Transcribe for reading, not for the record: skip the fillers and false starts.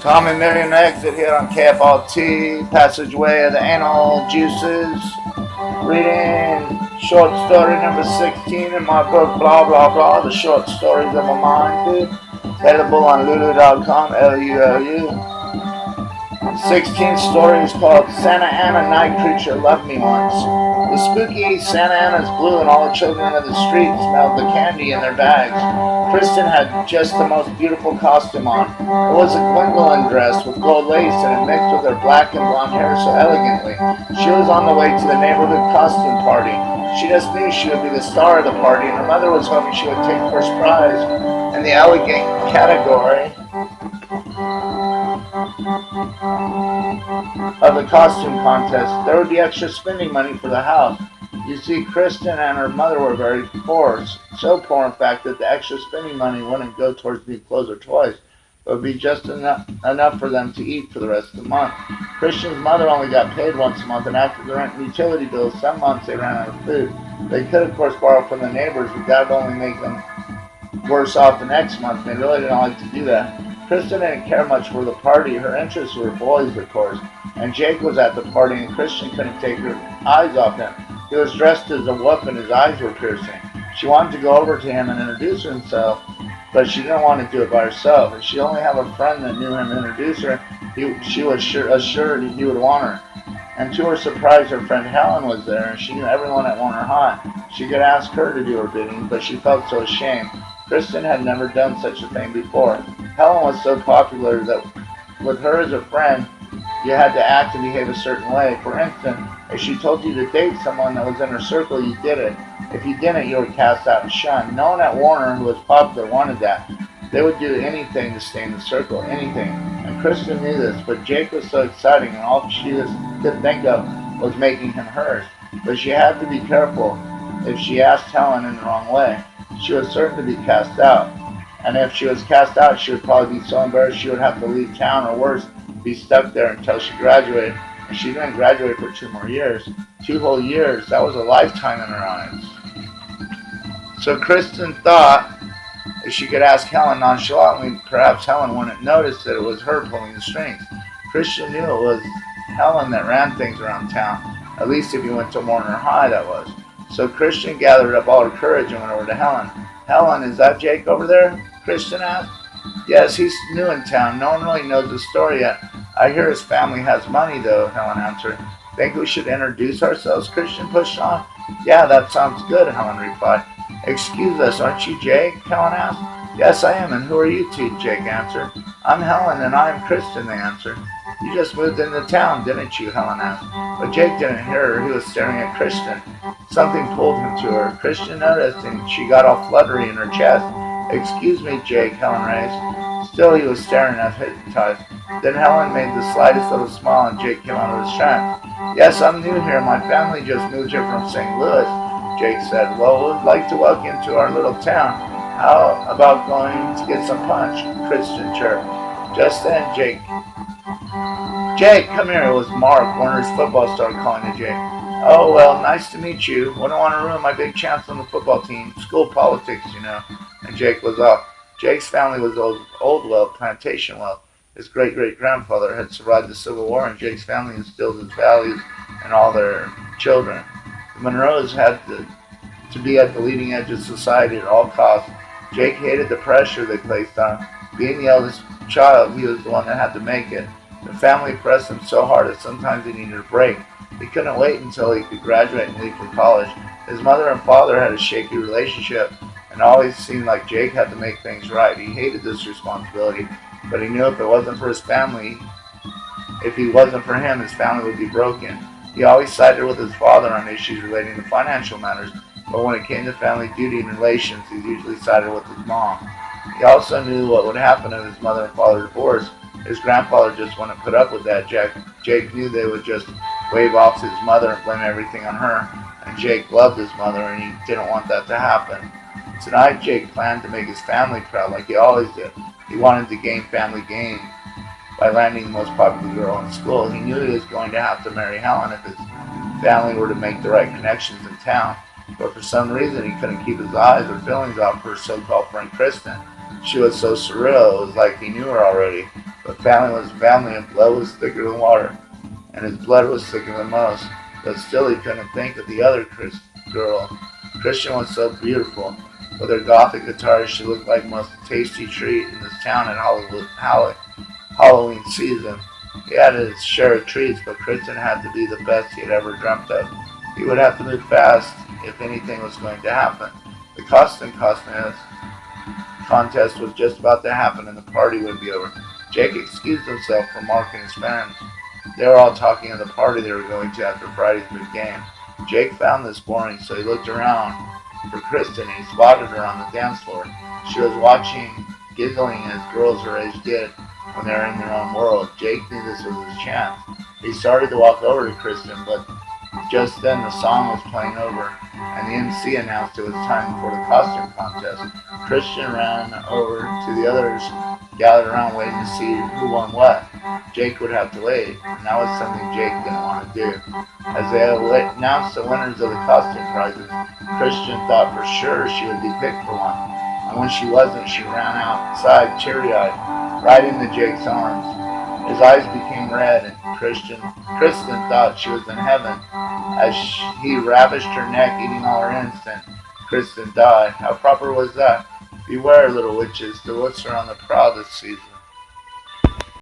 Tommy Million exit here on KFRT, passageway of the anal juices. Reading short story number 16 in my book, Blah Blah Blah, the short stories of my mind, dude. Available on lulu.com, Lulu. The 16th story is called Santa Ana Night Creature Loved Me Once. The spooky Santa Ana's blue and all the children of the street smelled the candy in their bags. Kristen had just the most beautiful costume on. It was a Gwendolyn dress with gold lace and it mixed with her black and blonde hair so elegantly. She was on the way to the neighborhood costume party. She just knew she would be the star of the party and her mother was hoping she would take first prize in the elegant category of the costume contest. There would be extra spending money for the house. You see, Kristen and her mother were very poor, so poor in fact that the extra spending money wouldn't go towards new clothes or toys. It would be just enough for them to eat for the rest of the month. Christian's mother only got paid once a month, and after the rent and utility bills, some months they ran out of food. They could, of course, borrow from the neighbors, but that would only make them worse off the next month, and they really didn't like to do that. Kristen didn't care much for the party. Her interests were boys, of course, and Jake was at the party, and Kristen couldn't take her eyes off him. He was dressed as a wolf, and his eyes were piercing. She wanted to go over to him and introduce himself, but she didn't want to do it by herself. If she only had a friend that knew him to introduce her, she was assured he would want her. And to her surprise, her friend Helen was there, and she knew everyone at Warner High. She could ask her to do her bidding, but she felt so ashamed. Kristen had never done such a thing before. Helen was so popular that with her as a friend, you had to act and behave a certain way. For instance, if she told you to date someone that was in her circle, you did it. If you didn't, you were cast out and shunned. No one at Warner who was popular wanted that. They would do anything to stay in the circle, anything. And Kristen knew this, but Jake was so exciting, and all she could think of was making him hers. But she had to be careful if she asked Helen in the wrong way. She was certain to be cast out. And if she was cast out, she would probably be so embarrassed she would have to leave town, or worse, be stuck there until she graduated. And she didn't graduate for 2 more years. 2 whole years. That was a lifetime in her eyes. So Kristen thought if she could ask Helen nonchalantly, perhaps Helen wouldn't notice that it was her pulling the strings. Christian knew it was Helen that ran things around town. At least if you went to Warner High, that was. So Christian gathered up all her courage and went over to Helen. Helen, is that Jake over there? Christian asked. Yes, he's new in town. No one really knows the story yet. I hear his family has money, though, Helen answered. Think we should introduce ourselves? Christian pushed on. Yeah, that sounds good, Helen replied. Excuse us, aren't you Jake? Helen asked. Yes, I am, and who are you two? Jake answered. I'm Helen, and I am Kristen, they answered. You just moved into town, didn't you? Helen asked. But Jake didn't hear her. He was staring at Kristen. Something pulled him to her. Kristen noticed, and she got all fluttery in her chest. Excuse me, Jake, Helen raised. Still, he was staring at her, hypnotized. Then Helen made the slightest little smile, and Jake came out of his trance. Yes, I'm new here. My family just moved here from St. Louis, Jake said. Well, we'd like to welcome you to our little town. How about going to get some punch? Kristen chirped. Just then, Jake, come here. It was Mark, Warner's football star, calling to Jake. Oh, well, nice to meet you. Wouldn't want to ruin my big chance on the football team. School politics, you know. And Jake was off. Jake's family was old wealth, plantation wealth. His great-great-grandfather had survived the Civil War, and Jake's family instilled his values in all their children. The Monroes had to be at the leading edge of society at all costs. Jake hated the pressure they placed on him. Being the eldest child, he was the one that had to make it. The family pressed him so hard that sometimes he needed a break. He couldn't wait until he could graduate and leave for college. His mother and father had a shaky relationship, and always seemed like Jake had to make things right. He hated this responsibility, but he knew if it wasn't for his family, if he wasn't for him, his family would be broken. He always sided with his father on issues relating to financial matters, but when it came to family duty and relations, he usually sided with his mom. He also knew what would happen if his mother and father divorced. His grandfather just wouldn't put up with that. Jake knew they would just wave off his mother and blame everything on her, and Jake loved his mother, and he didn't want that to happen. Tonight, Jake planned to make his family proud like he always did. He wanted to gain family gain by landing the most popular girl in school. He knew he was going to have to marry Helen if his family were to make the right connections in town, but for some reason he couldn't keep his eyes or feelings off her so-called friend Kristen. She was so surreal, it was like he knew her already. But family was family, and blood was thicker than water, and his blood was thicker than most. But still he couldn't think of the other girl. Christian was so beautiful. With her gothic guitar, she looked like the most tasty treat in this town at Halloween season. He had his share of treats, but Kristen had to be the best he had ever dreamt of. He would have to move fast if anything was going to happen. The costume contest was just about to happen and the party would be over. Jake excused himself from Mark and his friends. They were all talking of the party they were going to after Friday's big game. Jake found this boring, so he looked around for Kristen and he spotted her on the dance floor. She was watching, giggling as girls her age did when they were in their own world. Jake knew this was his chance. He started to walk over to Kristen, but just then the song was playing over, and the MC announced it was time for the costume contest. Christian ran over to the others, gathered around waiting to see who won what. Jake would have to wait, and that was something Jake didn't want to do. As they announced the winners of the costume prizes, Christian thought for sure she would be picked for one. And when she wasn't, she ran outside teary-eyed, right into Jake's arms. His eyes became red, and Kristen thought she was in heaven. As he ravished her neck, eating all her instant, Kristen died. How proper was that? Beware, little witches, the witches are on the prowl this season.